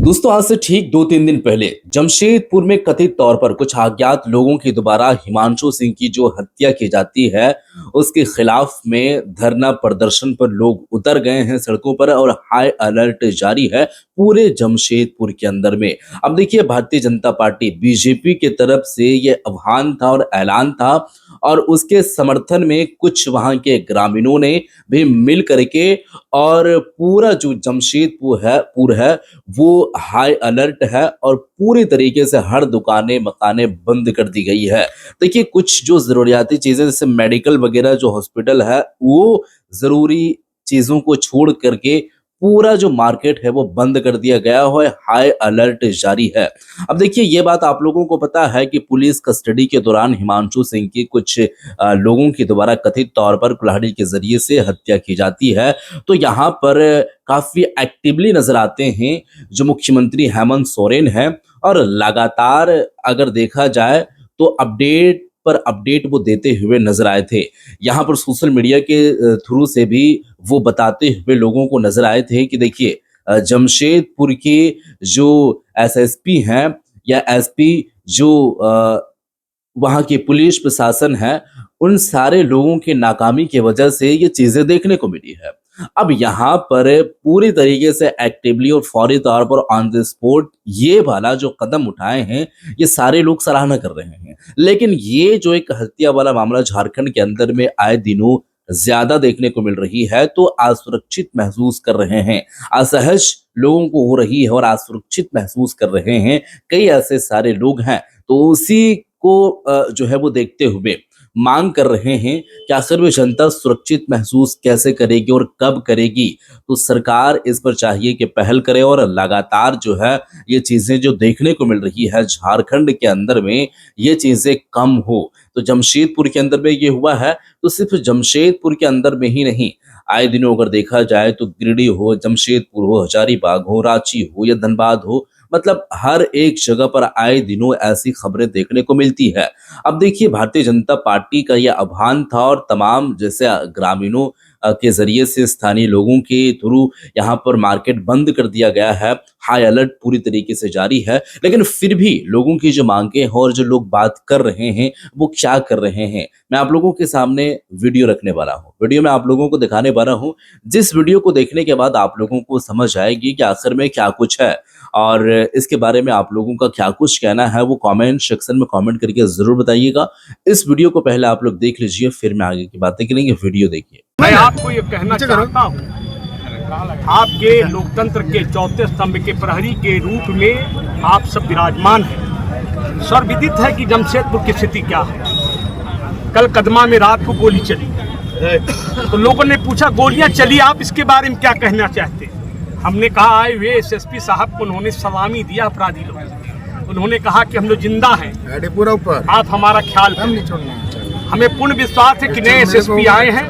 दोस्तों आज से ठीक 2-3 दिन पहले जमशेदपुर में कथित तौर पर कुछ अज्ञात लोगों के द्वारा हिमांशु सिंह की जो हत्या की जाती है उसके खिलाफ में धरना प्रदर्शन पर लोग उतर गए हैं सड़कों पर और हाई अलर्ट जारी है पूरे जमशेदपुर के अंदर में। अब देखिए भारतीय जनता पार्टी बीजेपी की तरफ से ये आह्वान था और ऐलान था और उसके समर्थन में कुछ वहां के ग्रामीणों ने भी मिल करके और पूरा जो जमशेदपुर है वो हाई अलर्ट है और पूरी तरीके से हर दुकानें मकानें बंद कर दी गई है। देखिए कुछ जो जरूरियाती चीजें जैसे मेडिकल वगैरह जो हॉस्पिटल है वो जरूरी चीजों को छोड़ करके पूरा जो मार्केट है वो बंद कर दिया गया है, हाई अलर्ट जारी है। अब देखिए ये बात आप लोगों को पता है कि पुलिस कस्टडी के दौरान हिमांशु सिंह की कुछ लोगों के द्वारा कथित तौर पर कुल्हाड़ी के जरिए से हत्या की जाती है। तो यहाँ पर काफी एक्टिवली नजर आते हैं जो मुख्यमंत्री हेमंत सोरेन है और लगातार अगर देखा जाए तो अपडेट वो देते हुए नजर आए थे। यहाँ पर सोशल मीडिया के थ्रू से भी वो बताते हुए लोगों को नजर आए थे कि देखिए जमशेदपुर के जो एसएसपी हैं या एसपी जो वहाँ की पुलिस प्रशासन है उन सारे लोगों की नाकामी की वजह से ये चीजें देखने को मिली है। अब यहाँ पर पूरी तरीके से एक्टिवली और फौरी तौर पर ऑन द स्पॉट ये वाला जो कदम उठाए हैं ये सारे लोग सराहना कर रहे हैं। लेकिन ये जो एक हत्या वाला मामला झारखंड के अंदर में आए दिनों ज्यादा देखने को मिल रही है तो असुरक्षित महसूस कर रहे हैं, असहज लोगों को हो रही है और असुरक्षित महसूस कर रहे हैं कई ऐसे सारे लोग हैं। तो उसी को जो है वो देखते हुए मांग कर रहे हैं कि आखिर में जनता सुरक्षित महसूस कैसे करेगी और कब करेगी। तो सरकार इस पर चाहिए कि पहल करे और लगातार जो है ये चीजें जो देखने को मिल रही है झारखंड के अंदर में ये चीजें कम हो। तो जमशेदपुर के अंदर में ये हुआ है तो सिर्फ जमशेदपुर के अंदर में ही नहीं, आए दिनों अगर देखा जाए तो गिरिडीह हो, जमशेदपुर हो, हजारीबाग हो, रांची हो या धनबाद हो, मतलब हर एक जगह पर आए दिनों ऐसी खबरें देखने को मिलती है। अब देखिए भारतीय जनता पार्टी का यह आह्वान था और तमाम जैसे ग्रामीणों के जरिए से स्थानीय लोगों के थ्रू यहाँ पर मार्केट बंद कर दिया गया है, हाई अलर्ट पूरी तरीके से जारी है। लेकिन फिर भी लोगों की जो मांगे हैं और जो लोग बात कर रहे हैं वो क्या कर रहे हैं मैं आप लोगों के सामने वीडियो रखने वाला हूँ। वीडियो में आप लोगों को दिखाने वाला हूँ जिस वीडियो को देखने के बाद आप लोगों को समझ आएगी कि आखिर में क्या कुछ है और इसके बारे में आप लोगों का क्या कुछ कहना है वो कमेंट सेक्शन में कमेंट करके जरूर बताइएगा। इस वीडियो को पहले आप लोग देख लीजिए फिर मैं आगे की बातें करेंगे। वीडियो देखिए। मैं आपको ये कहना चाहता हूँ, आपके लोकतंत्र के चौथे स्तंभ के प्रहरी के रूप में आप सब विराजमान हैं। सर्वविदित है कि जमशेदपुर की स्थिति क्या है। कल कदमा में रात को गोली चली तो लोगों ने पूछा गोलियां चली, आप इसके बारे में क्या कहना चाहते हैं। हमने कहा आए हुए एसएसपी साहब को उन्होंने सलामी दिया अपराधी लोग, उन्होंने कहा कि हम लोग जिंदा हैं, आप हमारा ख्याल करें। हमें पूर्ण विश्वास है कि नए एसएसपी आए हैं,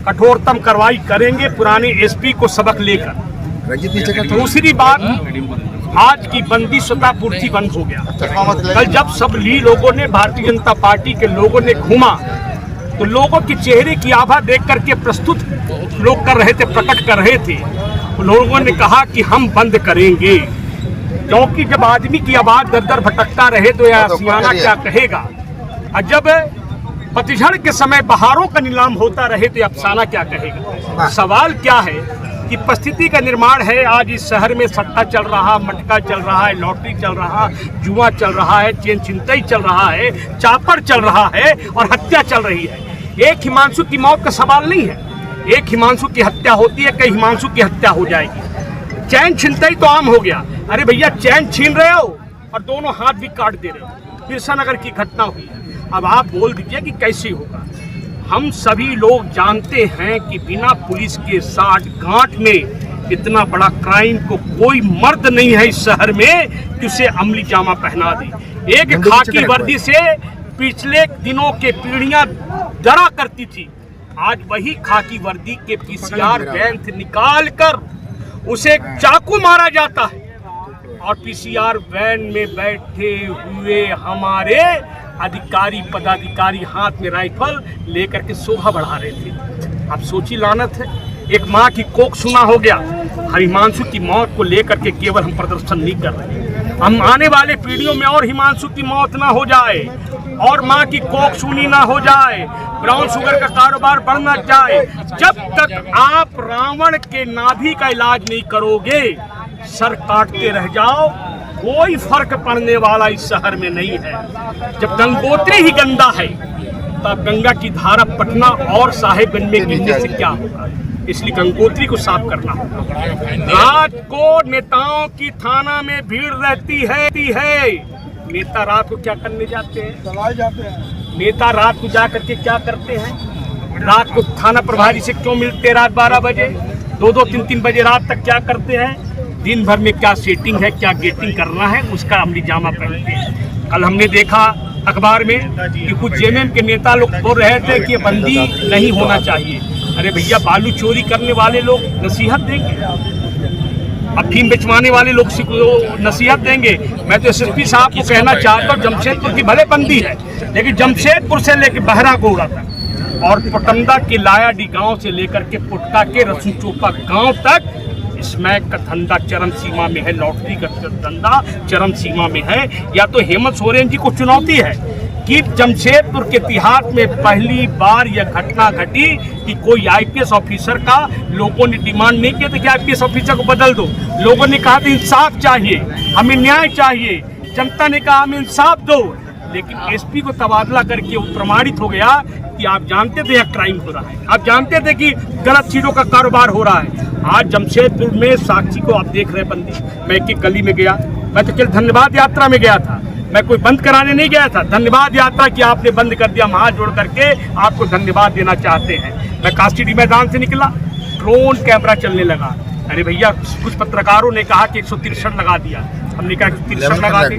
कठोरतम कार्रवाई करेंगे पुराने एसपी को सबक लेकर। दूसरी बात, आज की बंदी स्वतः पूर्ति बंद हो गया। कल जब सब लोगों ने भारतीय जनता पार्टी के लोगों ने घूमा तो लोगों के चेहरे की आभा देख करके प्रस्तुत लोग कर रहे थे, प्रकट कर रहे थे। लोगों ने कहा कि हम बंद करेंगे, क्योंकि जब आदमी की आवाज दर दर भटकता रहे तो यह सियाना क्या कहेगा, और जब पतझड़ के समय बहारों का नीलाम होता रहे तो अफसाना क्या कहेगा। सवाल क्या है कि परिस्थिति का निर्माण है। आज इस शहर में सट्टा चल रहा, मटका चल रहा है, लॉटरी चल रहा, जुआ चल रहा है, चेन चिंतई चल रहा है, चापड़ चल रहा है और हत्या चल रही है। एक हिमांशु की मौत का सवाल नहीं है, एक हिमांशु की हत्या होती है, कई हिमांशु की हत्या हो जाएगी। चैन छिनतई तो आम हो गया। अरे भैया चैन छीन रहे हो और दोनों हाथ भी काट दे रहे हो। बिरसा नगर की घटना हुई, अब आप बोल दीजिए कि कैसे होगा। हम सभी लोग जानते हैं कि बिना पुलिस के साथ गांठ में इतना बड़ा क्राइम को कोई मर्द नहीं है इस शहर में कि उसे अमली जामा पहना दे। एक खाकी वर्दी से पिछले दिनों के पीढ़ियां डरा करती थी, आज वही खाकी वर्दी के पीसीआर वैन निकाल कर उसे चाकू मारा जाता है और पीसीआर वैन में बैठे हुए हमारे अधिकारी पदाधिकारी हाथ में राइफल लेकर के शोभा बढ़ा रहे थे। आप सोचिए लानत है। एक माँ की कोख सुना हो गया। हिमांशु की मौत को लेकर के केवल हम प्रदर्शन नहीं कर रहे, हम आने वाले पीढ़ियों में और हिमांशु की मौत ना हो जाए और माँ की कोख सुनी ना हो जाए, ब्राउन शुगर का कारोबार बढ़ना जाए। जब तक आप रावण के नाभि का इलाज नहीं करोगे, सर काटते रह जाओ, कोई फर्क पड़ने वाला इस शहर में नहीं है। जब गंगोत्री ही गंदा है तब गंगा की धारा पटना और साहेबगंज में गिरने से क्या होगा? इसलिए गंगोत्री को साफ करना होगा। रात को नेताओं की थाना में भीड़ रहती है। नेता रात को क्या करने जाते हैं? नेता रात को जा करके क्या करते हैं? रात को थाना प्रभारी से क्यों मिलते? रात 12 बजे 2-2, 3-3 बजे रात तक क्या करते हैं? दिन भर में क्या सेटिंग है, क्या गेटिंग करना है, उसका अमली जामा पहनते हैं। कल हमने देखा अखबार में कि कुछ जेएमएम के नेता लोग बोल रहे थे कि बंदी नहीं होना चाहिए। अरे भैया, बालू चोरी करने वाले लोग नसीहत देंगे, अफीम बेचवाने वाले लोग नसीहत देंगे। मैं तो एसएसपी साहब को कहना चाहता हूँ, जमशेदपुर की भले बंदी है, लेकिन जमशेदपुर से लेकर बहरा गोड़ा तक और पोटंदा के लायाडी गांव से लेकर के पुटका के रसूचोपा गांव तक स्मैक का धंधा चरम सीमा में है, लॉटरी का धंधा चरम सीमा में है। या तो हेमंत सोरेन जी को चुनौती है कि जमशेदपुर के इतिहास में पहली बार यह घटना घटी कि कोई आईपीएस ऑफिसर का लोगों ने डिमांड नहीं किया था कि आईपीएस ऑफिसर को बदल दो। लोगों ने कहा था इंसाफ चाहिए, हमें न्याय चाहिए। जनता ने कहा हमें इंसाफ दो, लेकिन एसपी को तबादला करके वो प्रमाणित हो गया कि आप जानते थे यहाँ क्राइम हो रहा है, आप जानते थे कि गलत चीजों का कारोबार हो रहा है। आज जमशेदपुर में साक्षी को आप देख रहे हैं बंदी। मैं एक गली में गया, मैं तो केवल धन्यवाद यात्रा में गया था, मैं कोई बंद कराने नहीं गया था। धन्यवाद यात्रा की आपने बंद कर दिया, हम हाथ जोड़ करके आपको धन्यवाद देना चाहते हैं। मैं कास्टिडी मैदान से निकला, ड्रोन कैमरा चलने लगा। अरे भैया, कुछ पत्रकारों ने कहा कि 163 लगा दिया, हमने कहा 163 लगा दे,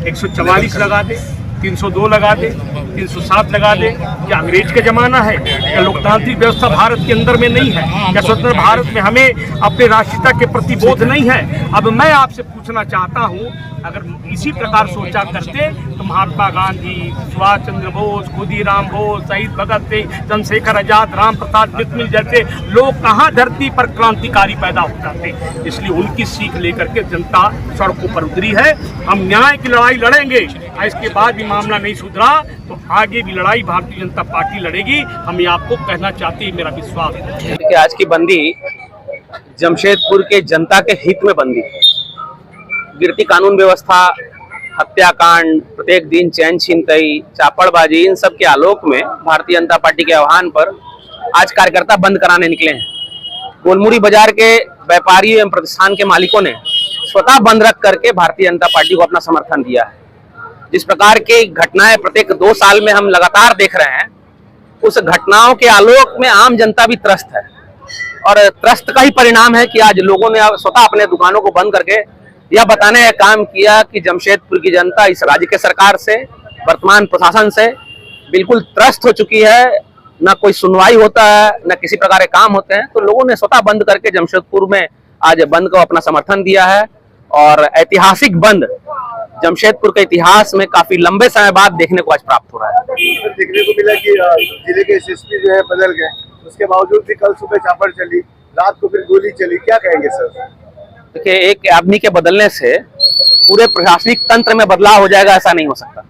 144 लगा दे, 302 लगा दे, 307 लगा दे। क्या अंग्रेज का जमाना है? क्या लोकतांत्रिक व्यवस्था भारत के अंदर में नहीं है? क्या स्वतंत्र भारत में हमें अपने राष्ट्रीयता के प्रति बोध नहीं है? अब मैं आपसे पूछना चाहता हूँ, अगर इसी प्रकार सोचा करते तो महात्मा गांधी, सुभाष चंद्र बोस, खुदीराम बोस, शहीद भगत सिंह, चंद्रशेखर आजाद, राम प्रसाद बिस्मिल जैसे लोग कहाँ धरती पर क्रांतिकारी पैदा हो जाते। इसलिए उनकी सीख लेकर के जनता सड़कों पर उतरी है। हम न्याय की लड़ाई लड़ेंगे, इसके बाद भी मामला नहीं सुधरा तो आगे भी लड़ाई भारतीय जनता पार्टी लड़ेगी। हम ये आपको कहना चाहते हैं, मेरा विश्वास है कि आज की बंदी जमशेदपुर के जनता के हित में बंदी है। गिरती कानून व्यवस्था, हत्याकांड, प्रत्येक दिन चैन छीनतई, चापड़बाजी, इन सब के आलोक में भारतीय जनता पार्टी के आह्वान पर आज कार्यकर्ता बंद कराने निकले हैं। गोलमुड़ी बाजार के व्यापारी एवं प्रतिष्ठान के मालिकों ने स्वतः बंद रख करके भारतीय जनता पार्टी को अपना समर्थन दिया है। जिस प्रकार की घटनाएं प्रत्येक 2 साल में हम लगातार देख रहे हैं, उस घटनाओं के आलोक में आम जनता भी त्रस्त है और त्रस्त का ही परिणाम है कि आज लोगों ने स्वतः अपने दुकानों को बंद करके यह बताने का काम किया कि जमशेदपुर की जनता इस राज्य के सरकार से, वर्तमान प्रशासन से बिल्कुल त्रस्त हो चुकी है। न कोई सुनवाई होता है, न किसी प्रकार के काम होते हैं। तो लोगों ने स्वतः बंद करके जमशेदपुर में आज बंद को अपना समर्थन दिया है और ऐतिहासिक बंद जमशेदपुर के इतिहास में काफी लंबे समय बाद देखने को आज प्राप्त हो रहा है। देखने को मिला कि जिले के एसएसपी जो है बदल गए, उसके बावजूद भी कल सुबह चापड़ चली, रात को फिर गोली चली, क्या कहेंगे सर? देखिए, एक आदमी के बदलने से पूरे प्रशासनिक तंत्र में बदलाव हो जाएगा, ऐसा नहीं हो सकता।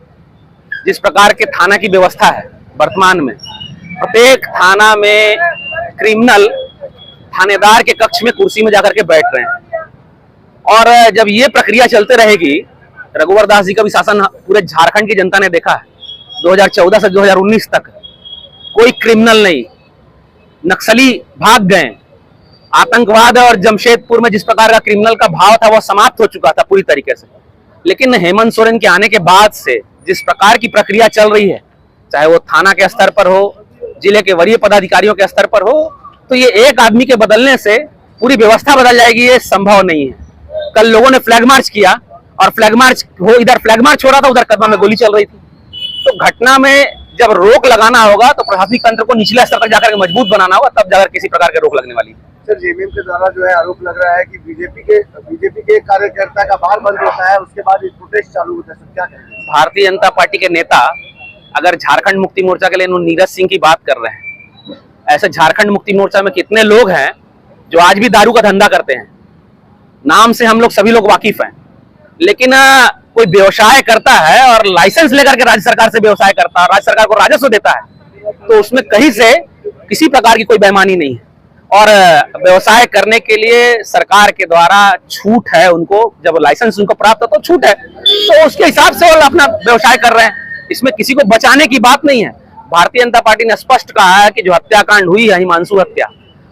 जिस प्रकार के थाना की व्यवस्था है वर्तमान में, प्रत्येक थाना में क्रिमिनल थानेदार के कक्ष में कुर्सी में जाकर के बैठ रहे हैं और जब ये प्रक्रिया चलते रहेगी, रघुवर दास जी का भी शासन पूरे झारखंड की जनता ने देखा है। 2014 से 2019 तक कोई क्रिमिनल नहीं, नक्सली भाग गए, आतंकवाद और जमशेदपुर में जिस प्रकार का क्रिमिनल का भाव था वह समाप्त हो चुका था पूरी तरीके से। लेकिन हेमंत सोरेन के आने के बाद से जिस प्रकार की प्रक्रिया चल रही है, चाहे वो थाना के स्तर पर हो, जिले के वरीय पदाधिकारियों के स्तर पर हो, तो ये एक आदमी के बदलने से पूरी व्यवस्था बदल जाएगी, ये संभव नहीं है। कल लोगों ने फ्लैग मार्च किया और फ्लैग मार्च इधर फ्लैग मार्च हो रहा था, उधर कदमा में गोली चल रही थी। तो घटना में जब रोक लगाना होगा तो प्रशासनिक तंत्र को निचले स्तर तक जाकर मजबूत बनाना होगा, तब जाकर किसी प्रकार के रोक लगने वाली है। सर, जेएमएम के द्वारा जो है आरोप लग रहा है कि बीजेपी के कार्यकर्ता का बार बंद होता है, उसके बाद प्रोटेस्ट चालू होता है, क्या कहेंगे? भारतीय जनता पार्टी के नेता अगर झारखंड मुक्ति मोर्चा के लिए नीरज सिंह की बात कर रहे हैं, ऐसे झारखंड मुक्ति मोर्चा में कितने लोग हैं जो आज भी दारू का धंधा करते हैं। नाम से हम लोग सभी लोग वाकिफ हैं, लेकिन कोई व्यवसाय करता है और लाइसेंस लेकर के राज्य सरकार से व्यवसाय करता है, राज्य सरकार को राजस्व देता है, तो उसमें कहीं से किसी प्रकार की कोई बेईमानी नहीं है। और व्यवसाय करने के लिए सरकार के द्वारा छूट है उनको, जब लाइसेंस उनको प्राप्त है तो छूट है, तो उसके हिसाब से वो अपना व्यवसाय कर रहे हैं। इसमें किसी को बचाने की बात नहीं है। भारतीय जनता पार्टी ने स्पष्ट कहा है कि जो हत्याकांड हुई है हिमांशु हत्या,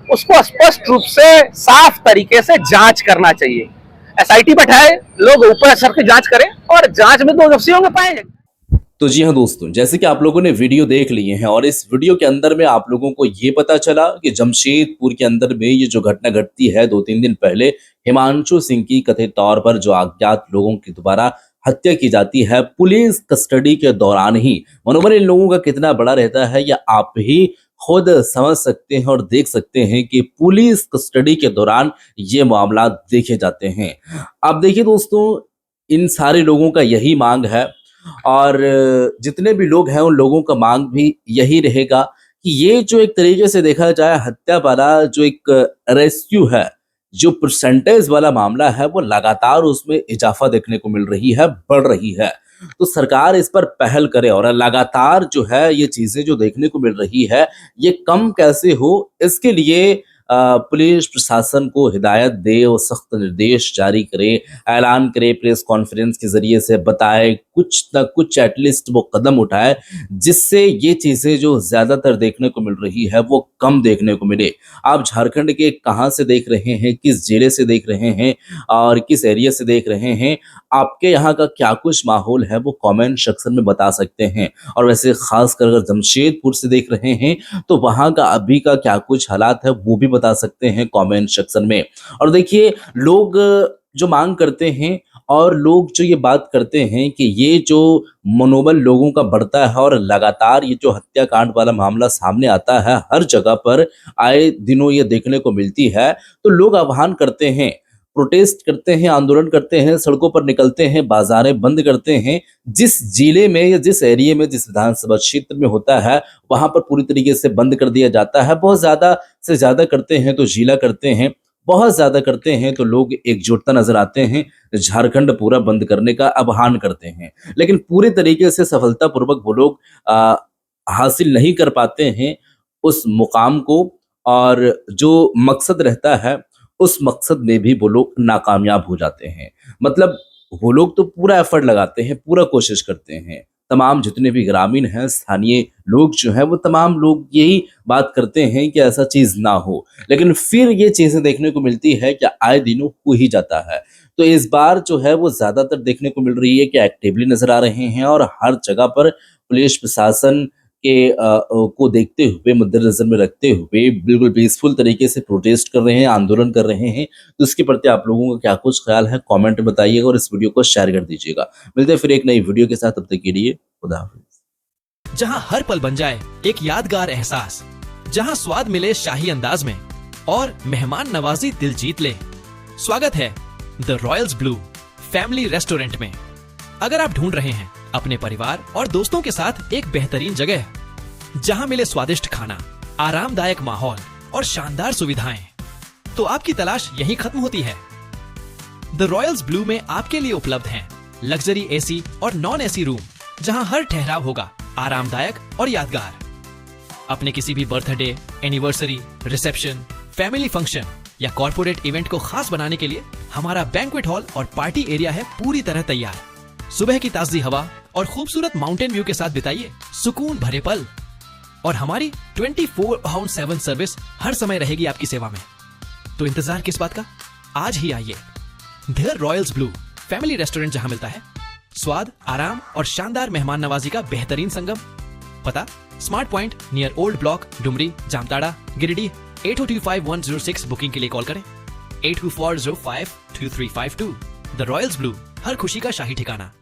उसको स्पष्ट रूप से साफ तरीके से जांच करना चाहिए। एसआईटी बैठाए, लोग ऊपर सर के जांच करें और जांच में तो दोषी होंगे पाए जाएंगे। तो जी हाँ दोस्तों, जैसे कि आप लोगों ने वीडियो देख लिए हैं और इस वीडियो के अंदर में आप लोगों को ये पता चला कि जमशेदपुर के अंदर में ये जो घटना घटती है 2-3 दिन पहले, हिमांशु सिंह की कथित तौर पर जो अज्ञात लोगों के द्वारा हत्या की जाती है पुलिस कस्टडी के दौरान ही। मनोबल इन लोगों का कितना बड़ा रहता है या आप ही खुद समझ सकते हैं और देख सकते हैं कि पुलिस कस्टडी के दौरान ये मामला देखे जाते हैं। अब देखिए दोस्तों, इन सारे लोगों का यही मांग है और जितने भी लोग हैं उन लोगों का मांग भी यही रहेगा कि ये जो एक तरीके से देखा जाए हत्या वाला जो एक रेस्क्यू है, जो परसेंटेज वाला मामला है, वो लगातार उसमें इजाफा देखने को मिल रही है, बढ़ रही है। तो सरकार इस पर पहल करे और लगातार जो है ये चीजें जो देखने को मिल रही है ये कम कैसे हो, इसके लिए पुलिस प्रशासन को हिदायत दे और सख्त निर्देश जारी करे, ऐलान करे, प्रेस कॉन्फ्रेंस के जरिए से बताए, कुछ न कुछ एटलीस्ट वो कदम उठाए जिससे ये चीजें जो ज्यादातर देखने को मिल रही है वो कम देखने को मिले। आप झारखंड के कहां से देख रहे हैं, किस जिले से देख रहे हैं और किस एरिया से देख रहे हैं, आपके यहाँ का क्या कुछ माहौल है वो कमेंट सेक्शन में बता सकते हैं। और वैसे खासकर अगर जमशेदपुर से देख रहे हैं तो वहां का अभी का क्या कुछ हालात है वो भी बता सकते हैं कमेंट सेक्शन में। और देखिए, लोग जो मांग करते हैं और लोग जो ये बात करते हैं कि ये जो मनोबल लोगों का बढ़ता है और लगातार ये जो हत्याकांड वाला मामला सामने आता है, हर जगह पर आए दिनों ये देखने को मिलती है, तो लोग आह्वान करते हैं, प्रोटेस्ट करते हैं, आंदोलन करते हैं, सड़कों पर निकलते हैं, बाजारें बंद करते हैं। जिस जिले में या जिस एरिया में, जिस विधानसभा क्षेत्र में होता है वहां पर पूरी तरीके से बंद कर दिया जाता है। बहुत ज्यादा से ज्यादा करते हैं तो जिला करते हैं, बहुत ज्यादा करते हैं तो लोग एकजुटता नजर आते हैं, झारखंड पूरा बंद करने का आह्वान करते हैं, लेकिन पूरे तरीके से सफलतापूर्वक वो लोग हासिल नहीं कर पाते हैं उस मुकाम को, और जो मकसद रहता है उस मकसद में भी वो लोग नाकामयाब हो जाते हैं। मतलब वो लोग तो पूरा एफर्ट लगाते हैं, पूरा कोशिश करते हैं, तमाम जितने भी ग्रामीण हैं, स्थानीय लोग जो हैं, वो तमाम लोग यही बात करते हैं कि ऐसा चीज ना हो, लेकिन फिर ये चीजें देखने को मिलती है कि आए दिनों हो ही जाता है। तो इस बार जो है वो ज्यादातर देखने को मिल रही है कि एक्टिवली नजर आ रहे हैं और हर जगह पर पुलिस प्रशासन के को देखते हुए, मद्देनजर में रखते हुए बिल्कुल पीसफुल तरीके से प्रोटेस्ट कर रहे हैं, आंदोलन कर रहे हैं। तो इसके प्रति आप लोगों का क्या कुछ ख्याल है, कमेंट में बताइएगा और इस वीडियो को शेयर कर दीजिएगा। मिलते हैं फिर एक नई वीडियो के साथ, तब तक के लिए खुदा हाफिज। जहां हर पल बन जाए एक यादगार एहसास, जहां स्वाद मिले शाही अंदाज में और मेहमान नवाजी दिल जीत ले। स्वागत है the Royals blue family restaurant में। अगर आप ढूंढ रहे हैं अपने परिवार और दोस्तों के साथ एक बेहतरीन जगह जहां मिले स्वादिष्ट खाना, आरामदायक माहौल और शानदार सुविधाएं, तो आपकी तलाश यहीं खत्म होती है। द रॉयल्स ब्लू में आपके लिए उपलब्ध हैं लग्जरी एसी और नॉन एसी रूम, जहां हर ठहराव होगा आरामदायक और यादगार। अपने किसी भी birthday, anniversary, reception, family function या कॉर्पोरेट इवेंट को खास बनाने के लिए हमारा बैंक्वेट हॉल और पार्टी एरिया है पूरी तरह तैयार। सुबह की ताजी हवा और खूबसूरत माउंटेन व्यू के साथ बिताइए सुकून भरे पल, और हमारी 24/7 सर्विस हर समय रहेगी आपकी सेवा में। तो इंतजार किस बात का, आज ही आइए। The Royals blue family restaurant, जहां मिलता है स्वाद, आराम और शानदार मेहमान नवाजी का बेहतरीन संगम। पता smart point near old block, Dumri, Jamtara, Giridih. 8025-106 booking के लिए कॉल करें 8240522352। द रॉयल्स ब्लू, हर खुशी का शाही ठिकाना।